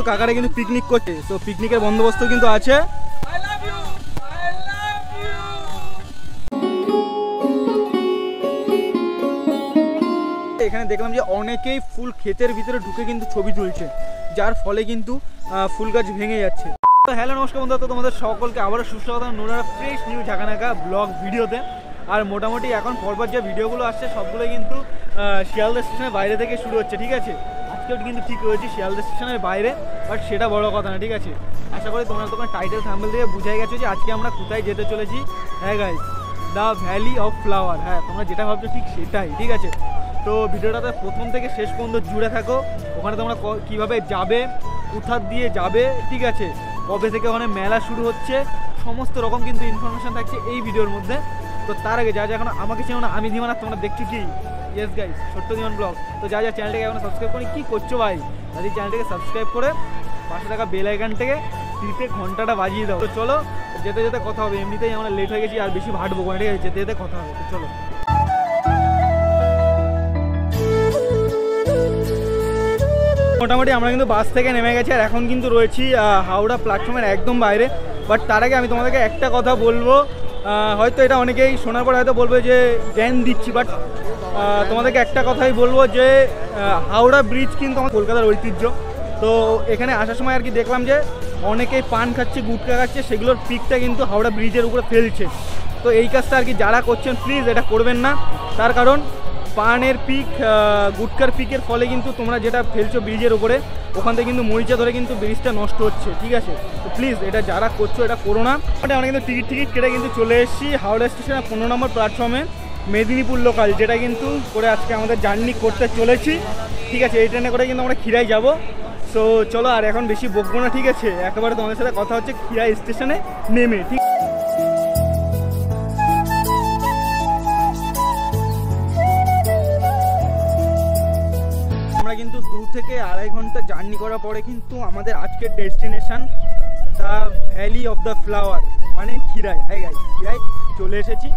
কিন্তু কাকারা কিন্তু পিকনিক করছে, তো পিকনিকের বন্দোবস্ত কিন্তু আছে। এখানে দেখলাম যে অনেকেই ফুল ক্ষেতের ভিতরে ঢুকে কিন্তু ছবি তুলছে, যার ফলে কিন্তু ফুল গাছ ভেঙে যাচ্ছে। তো হ্যালো নমস্কার বন্ধুরা, তো তোমাদের সকলকে আবারও সুস্বাগত নতুন ফ্রেশ নিউ ঝাঁকানাকা ব্লগ ভিডিওতে। আর মোটামুটি এখন পরপর যে ভিডিওগুলো আসছে সবগুলো কিন্তু শিয়ালদা স্টেশনের বাইরে থেকে শুরু হচ্ছে, ঠিক আছে। আজকেও কিন্তু ঠিক রয়েছে শিয়ালদা স্টেশনের বাইরে, বাট সেটা বড় কথা না, ঠিক আছে। আশা করি তোমরা তোমার টাইটেল থাম্বনেল দিয়ে বুঝাই গেছো যে আজকে আমরা কোথায় যেতে চলেছি। হ্যাঁ guys, the valley of flower. হ্যাঁ, তোমরা যেটা ভাবছো ঠিক সেটাই, ঠিক আছে। তো ভিডিওটাতে প্রথম থেকে শেষ পর্যন্ত জুড়ে থাকো। ওখানে তোমরা কীভাবে যাবে, কোথা দিয়ে যাবে, ঠিক আছে, কবে থেকে ওখানে মেলা শুরু হচ্ছে, সমস্ত রকম কিন্তু ইনফরমেশান থাকছে এই ভিডিওর মধ্যে। তো তার আগে যা এখন আমাকে চেনো না, আমি ধীমান, তোমরা দেখছো কি, ইয়েস গাইস, ছোট্ট ধীমান ব্লগ। তো যা চ্যানেলটাকে এখন সাবস্ক্রাইব করি, কী করছো ভাই, তাদের চ্যানেলটাকে সাবস্ক্রাইব করে পাশে থাকা বেল আইকন থেকে তিনটে ঘন্টাটা বাজিয়ে দাও। তো চলো যেতে যেতে কথা হবে, এমনিতেই আমরা লেট হয়ে গেছি, আর বেশি ভাটবো না, ঠিক আছে, যেতে যেতে কথা হবে। তো চলো। মোটামুটি আমরা কিন্তু বাস থেকে নেমে গেছি, আর এখন কিন্তু রয়েছি হাওড়া প্ল্যাটফর্মের একদম বাইরে। বাট তার আগে আমি তোমাদেরকে একটা কথা বলবো, হয়তো এটা অনেকেই শোনার পর হয়তো বলবে যে জ্ঞান দিচ্ছি, বাট তোমাদেরকে একটা কথাই বলবো যে হাওড়া ব্রিজ কিন্তু আমার কলকাতার ঐতিহ্য। তো এখানে আসার সময় আর কি দেখলাম যে অনেকেই পান খাচ্ছে, গুটকা খাচ্ছে, সেগুলোর পিকটা কিন্তু হাওড়া ব্রিজের উপরে ফেলছে। তো এই কাজটা আর কি যারা করছেন প্লিজ এটা করবেন না, তার কারণ পানের পিক, গুটকার পিকের ফলে কিন্তু তোমরা যেটা ফেলছো ব্রিজের উপরে, ওখান থেকে কিন্তু মরিচা ধরে কিন্তু ব্রিজটা নষ্ট হচ্ছে, ঠিক আছে। তো প্লিজ এটা যারা করছো এটা করো না। আমরা কিন্তু টিকিট কেটে কিন্তু চলে এসেছি হাওড়া স্টেশনের 15 নম্বর প্ল্যাটফর্মে, মেদিনীপুর লোকাল, যেটা কিন্তু করে আজকে আমাদের জার্নি করতে চলেছি, ঠিক আছে। এই ট্রেনে করে কিন্তু আমরা খিরাই যাব। সো চলো, আর এখন বেশি বকবো না, ঠিক আছে, একেবারে তোমাদের সাথে কথা হচ্ছে খিরাই স্টেশনে নেমে, ঠিক। আমরা কিন্তু 2 থেকে আড়াই ঘন্টা জার্নি করার পরে কিন্তু আমাদের আজকের destination the valley of the flower, মানে খিরাই। হ্যাঁ গাইস, খিরাই চলে এসেছি।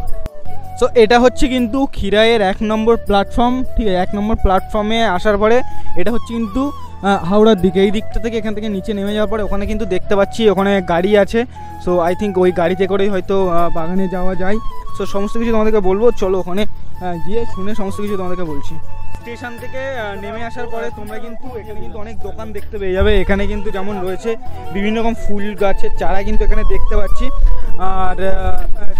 সো এটা হচ্ছে কিন্তু খিরাইয়ের 1 নম্বর প্ল্যাটফর্ম, ঠিক আছে। 1 নম্বর প্ল্যাটফর্মে আসার পরে এটা হচ্ছে কিন্তু হাওড়ার দিকে, এই দিকটা থেকে এখান থেকে নিচে নেমে যাওয়ার পরে ওখানে কিন্তু দেখতে পাচ্ছি ওখানে গাড়ি আছে। সো আই থিঙ্ক ওই গাড়িতে করেই হয়তো বাগানে যাওয়া যায়। সো সমস্ত কিছু তোমাদেরকে বলবো, চলো ওখানে গিয়ে শুনে সমস্ত কিছু তোমাদেরকে বলছি। স্টেশন থেকে নেমে আসার পরে তোমরা কিন্তু এখানে কিন্তু অনেক দোকান দেখতে পেয়ে যাবে। এখানে কিন্তু যেমন রয়েছে বিভিন্ন রকম ফুল গাছের চারা কিন্তু এখানে দেখতে পাচ্ছি, আর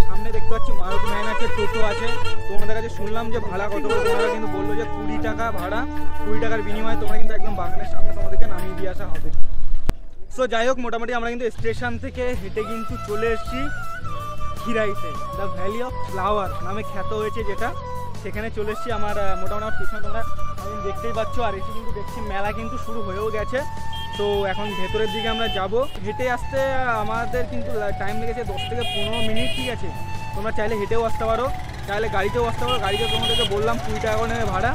সামনে দেখতে পাচ্ছি মারুতি ভ্যান আছে, টোটো আছে। তোমাদের কাছে শুনলাম যে ভাড়া কত করে, তোমরা কিন্তু বললো যে 20 টাকা ভাড়া, 20 টাকার বিনিময়ে তোমরা কিন্তু একদম বাগানের সামনে তোমাদেরকে নামিয়ে দিয়ে আসা হবে। সো যাই হোক, মোটামুটি আমরা কিন্তু স্টেশন থেকে হেঁটে কিন্তু চলে এসেছি খিরাইতে, দ্য ভ্যালি অফ ফ্লাওয়ার নামে খ্যাত হয়েছে যেটা, সেখানে চলে এসেছি। আমার মোটামুটি আমার পিছনে তোমরা দেখতেই পাচ্ছ, আর এসে কিন্তু দেখছি মেলা কিন্তু শুরু হয়েও গেছে। তো এখন ভেতরের দিকে আমরা যাব। হেঁটে আসতে আমাদের কিন্তু টাইম লেগেছে 10 থেকে 15 মিনিট, ঠিক আছে। তোমরা চাইলে হেঁটেও আসতে পারো, চাইলে গাড়িতেও আসতে পারো। গাড়িতে তোমাদেরকে বললাম 20 টাকা করে নেবে ভাড়া।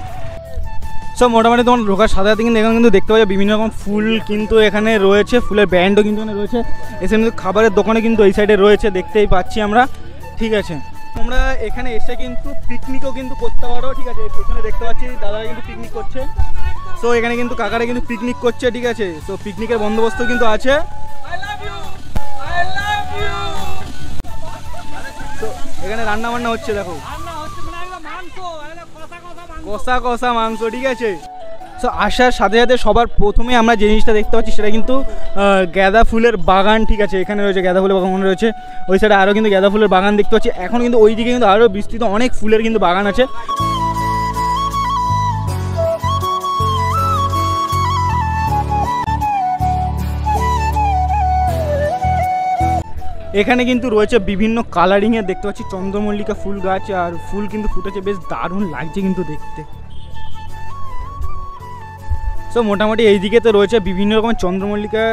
সো মোটামুটি তোমার ঢোকার সাথে সাথে কিন্তু এখানে কিন্তু দেখতে পাচ্ছ বিভিন্ন রকম ফুল কিন্তু এখানে রয়েছে, ফুলের ব্যান্ডও কিন্তু এখানে রয়েছে। এসে কিন্তু খাবারের দোকানে কিন্তু এই সাইডে রয়েছে, দেখতেই পাচ্ছি আমরা, ঠিক আছে। তোমরা এখানে এসে কিন্তু পিকনিকও কিন্তু করতে পারো, ঠিক আছে। পেছনে দেখতে পাচ্ছি দাদারা কিন্তু পিকনিক করছে। সো এখানে কিন্তু কাকারা কিন্তু পিকনিক করছে, ঠিক আছে। সো পিকনিকের বন্দোবস্ত কিন্তু আছে। তো এখানে রান্না বান্না হচ্ছে, দেখো, কষা কষা মাংস, ঠিক আছে। সো আসার সাথে সাথে সবার প্রথমে আমরা যে জিনিসটা দেখতে পাচ্ছি সেটা কিন্তু গাঁদা ফুলের বাগান, ঠিক আছে। এখানে রয়েছে গাঁদা ফুলের বাগান রয়েছে, ওই সাইডে আরও কিন্তু গাঁদা ফুলের বাগান দেখতে পাচ্ছি। এখন কিন্তু ওই দিকে কিন্তু আরও বিস্তৃত অনেক ফুলের কিন্তু বাগান আছে। এখানে কিন্তু রয়েছে বিভিন্ন কালারিংয়ের, দেখতে পাচ্ছি চন্দ্রমল্লিকা ফুল গাছ, আর ফুল কিন্তু ফুটেছে, বেশ দারুণ লাগছে কিন্তু দেখতে। সো মোটামুটি এই দিকে তো রয়েছে বিভিন্ন রকম চন্দ্রমল্লিকা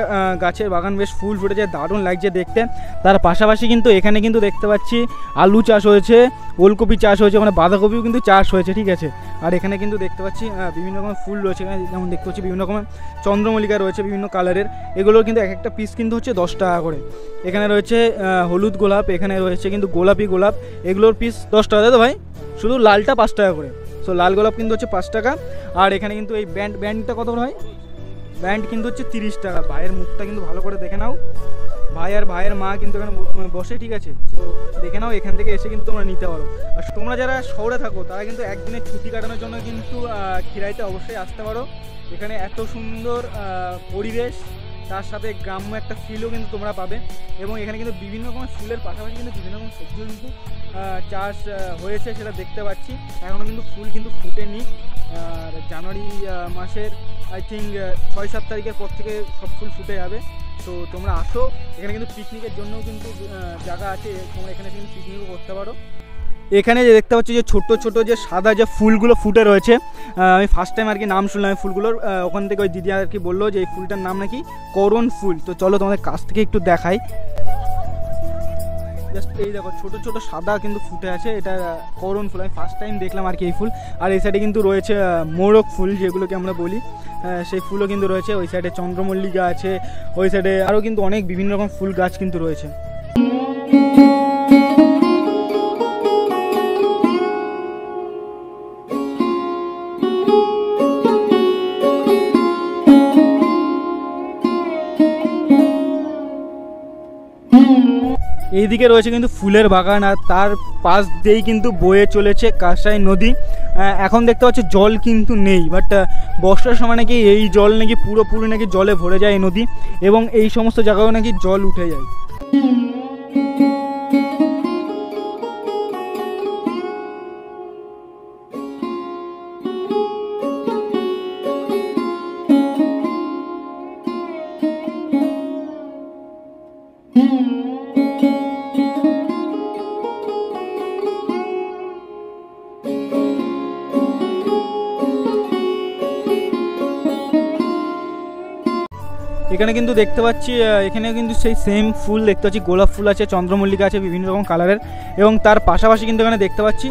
গাছের বাগান, বেশ ফুল ফুটেছে, দারুণ লাগছে দেখতে। তার পাশাপাশি কিন্তু এখানে কিন্তু দেখতে পাচ্ছি আলু চাষ হয়েছে, ওলকপি চাষ হয়েছে, মানে বাঁধাকপিও কিন্তু চাষ হয়েছে, ঠিক আছে। আর এখানে কিন্তু দেখতে পাচ্ছি বিভিন্ন রকমের ফুল রয়েছে, এখানে যেমন দেখতে পাচ্ছি বিভিন্ন রকমের চন্দ্রমল্লিকা রয়েছে বিভিন্ন কালারের। এগুলোর কিন্তু এক একটা পিস কিন্তু হচ্ছে 10 টাকা করে। এখানে রয়েছে হলুদ গোলাপ, এখানে রয়েছে কিন্তু গোলাপি গোলাপ, এগুলোর পিস 10 টাকা, তাই তো ভাই? শুধু লালটা 5 টাকা করে। সো লাল গোলাপ কিন্তু হচ্ছে 5 টাকা। আর এখানে কিন্তু এই ব্যান্ডটা কত করে হয়? ব্যান্ড কিন্তু হচ্ছে 30 টাকা। ভাইয়ের মুখটা কিন্তু ভালো করে দেখে নাও, ভাই আর ভাইয়ের মা কিন্তু এখানে বসে, ঠিক আছে? তো দেখে নাও, এখান থেকে এসে কিন্তু তোমরা নিতে পারো। আর তোমরা যারা শহরে থাকো তারা কিন্তু একদিনের ছুটি কাটানোর জন্য কিন্তু খিরাইতে অবশ্যই আসতে পারো। এখানে এত সুন্দর পরিবেশ, তার সাথে গ্রাম্য একটা ফিলও কিন্তু তোমরা পাবে। এবং এখানে কিন্তু বিভিন্ন রকমের ফুলের পাশাপাশি কিন্তু বিভিন্ন রকম সবজিও কিন্তু চাষ হয়েছে, সেটা দেখতে পাচ্ছি। এখনও কিন্তু ফুল কিন্তু ফুটেনি। আর জানুয়ারি মাসের আই থিঙ্ক 6-7 তারিখের পর থেকে সব ফুল ফুটে যাবে। তো তোমরা আসো, এখানে কিন্তু পিকনিকের জন্যও কিন্তু জায়গা আছে, তোমরা এখানে কিন্তু পিকনিকও করতে পারো। এখানে যে দেখতে পাচ্ছি যে ছোট ছোট যে সাদা যে ফুলগুলো ফুটে রয়েছে, আমি ফার্স্ট টাইম আর কি নাম শুনলাম এই ফুলগুলোর। ওখান থেকে ওই দিদি আর কি বললো যে এই ফুলটার নাম নাকি করণ ফুল। তো চলো তোমাদের কাছ থেকে একটু দেখাই। জাস্ট এই দেখো ছোট ছোট সাদা কিন্তু ফুটে আছে, এটা করণ ফুল। আমি ফার্স্ট টাইম দেখলাম আর কি এই ফুল। আর এই সাইডে কিন্তু রয়েছে মোরগ ফুল, যেগুলোকে আমরা বলি, সেই ফুলও কিন্তু রয়েছে। ওই সাইডে চন্দ্রমল্লিকা আছে, ওই সাইডে আরও কিন্তু অনেক বিভিন্ন রকম ফুল গাছ কিন্তু রয়েছে। এইদিকে রয়েছে কিন্তু ফুলের বাগান, আর তার পাশ দিয়েই কিন্তু বয়ে চলেছে কাঁসাই নদী। এখন দেখতে পাচ্ছি জল কিন্তু নেই, বাট বর্ষার সময় নাকি এই জল নাকি পুরোপুরি নাকি জলে ভরে যায় এই নদী, এবং এই সমস্ত জায়গাও নাকি জল উঠে যায়। এখানে কিন্তু দেখতে পাচ্ছি এখানেও কিন্তু সেই সেম ফুল দেখতে পাচ্ছি, গোলাপ ফুল আছে, চন্দ্রমল্লিকা আছে বিভিন্ন রকম কালারের। এবং তার পাশাপাশি কিন্তু এখানে দেখতে পাচ্ছি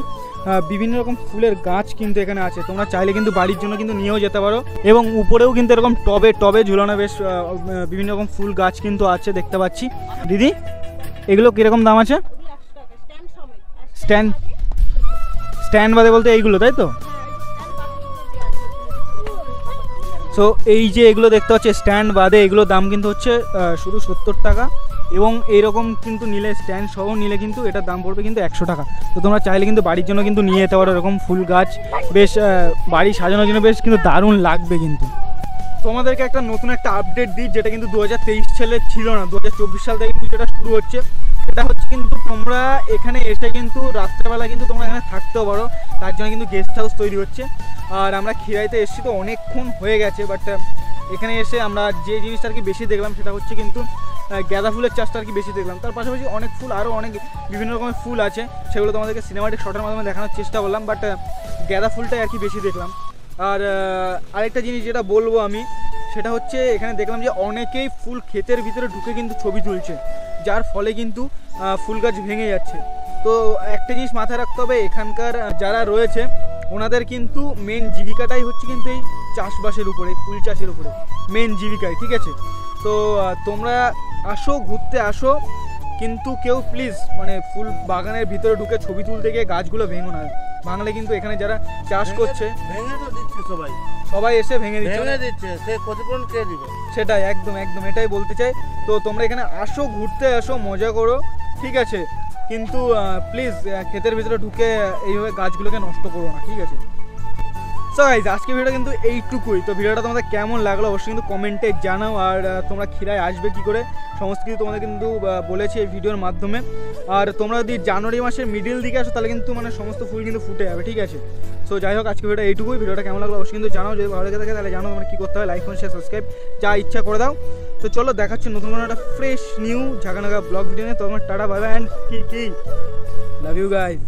বিভিন্ন রকম ফুলের গাছ কিন্তু এখানে আছে। তোমরা চাইলে কিন্তু বাড়ির জন্য কিন্তু নিয়েও যেতে পারো। এবং উপরেও কিন্তু এরকম টবে টবে ঝুলানো বেশ বিভিন্ন রকম ফুল গাছ কিন্তু আছে দেখতে পাচ্ছি। দিদি, এগুলো কীরকম দাম আছে? স্ট্যান্ড বাদে বলতে এইগুলো, তাই তো? সো এই যে এগুলো দেখতে পাচ্ছি স্ট্যান্ড বাদে, এগুলোর দাম কিন্তু হচ্ছে শুধু 70 টাকা। এবং এইরকম কিন্তু নিলে, স্ট্যান্ড সহ নিলে কিন্তু এটার দাম পড়বে কিন্তু 100 টাকা। তো তোমরা চাইলে কিন্তু বাড়ির জন্য কিন্তু নিয়ে যেতে পারো এরকম ফুল গাছ, বেশ বাড়ি সাজানোর জন্য বেশ কিন্তু দারুণ লাগবে। কিন্তু তোমাদেরকে একটা নতুন একটা আপডেট দিই, যেটা কিন্তু 2023 সালে ছিল না, 2024 সাল থেকে কিন্তু যেটা শুরু হচ্ছে। সেটা হচ্ছে কিন্তু তোমরা এখানে এসে কিন্তু রাত্রেবেলা কিন্তু তোমরা এখানে থাকতেও পারো, তার জন্য কিন্তু গেস্ট হাউস তৈরি হচ্ছে। আর আমরা খিরাইতে এসেছি তো অনেকক্ষণ হয়ে গেছে, বাট এখানে এসে আমরা যে জিনিসটা আর কি বেশি দেখলাম সেটা হচ্ছে কিন্তু গাঁদা ফুলের চাষটা আর কি বেশি দেখলাম। তার পাশাপাশি অনেক ফুল, আরও অনেক বিভিন্ন রকমের ফুল আছে, সেগুলো তোমাদেরকে সিনেমাটিক শটের মাধ্যমে দেখানোর চেষ্টা করলাম, বাট গাঁদা ফুলটাই আর কি বেশি দেখলাম। আর আরেকটা জিনিস যেটা বলবো আমি, সেটা হচ্ছে এখানে দেখলাম যে অনেকেই ফুল ক্ষেতের ভিতরে ঢুকে কিন্তু ছবি তুলছে, যার ফলে কিন্তু ফুল গাছ ভেঙে যাচ্ছে। তো একটা জিনিস মাথায় রাখতে হবে, এখানকার যারা রয়েছে ওনাদের কিন্তু মেন জীবিকাটাই হচ্ছে কিন্তু এই চাষবাসের উপরে, ফুল চাষের উপরে মেন জীবিকায়, ঠিক আছে? তো তোমরা আসো, ঘুরতে আসো, কিন্তু কেউ প্লিজ মানে ফুল বাগানের ভিতরে ঢুকে ছবি তুলতে গিয়ে গাছগুলো ভেঙো না। ভাঙলে কিন্তু এখানে যারা চাষ করছে সবাই এসে ভেঙে দিচ্ছে, সে ক্ষতিপূরণ কে দিবে? সেটাই, একদম একদম এটাই বলতে চাই। তো তোমরা এখানে আসো, ঘুরতে আসো, মজা করো, ঠিক আছে? কিন্তু প্লিজ ক্ষেতের ভিতরে ঢুকে এইভাবে গাছগুলোকে নষ্ট করো না, ঠিক আছে? সো গাইস, আজকে ভিডিওটা কিন্তু এইটুকুই। তো ভিডিওটা তোমাদের কেমন লাগলো অবশ্যই কিন্তু কমেন্টে জানাও। আর তোমরা খিরায় আসবে কী করে সমস্ত কিছু তোমাদের কিন্তু বলেছি এই ভিডিওর মাধ্যমে। আর তোমরা যদি জানুয়ারি মাসের মিডিল দিকে আসো তাহলে কিন্তু মানে সমস্ত ফুল কিন্তু ফুটে যাবে, ঠিক আছে? সো যাই হোক, আজকে ভিডিওটা এইটুকুই। ভিডিওটা কেমন লাগলো অবশ্যই কিন্তু জানাও। যদি ভালো লেগে থাকে তাহলে জানো তোমরা কী করতে হবে, লাইক কমেন্ট শেয়ার সাবস্ক্রাইব যা ইচ্ছা করে দাও। তো চলো, দেখাচ্ছি নতুন কোনো একটা ফ্রেশ নিউ ঝাঁকানাগা ব্লগ ভিডিও নিয়ে। তোমার টাটা, বাই বাই, অ্যান্ড কি লাভ ইউ গাইজ।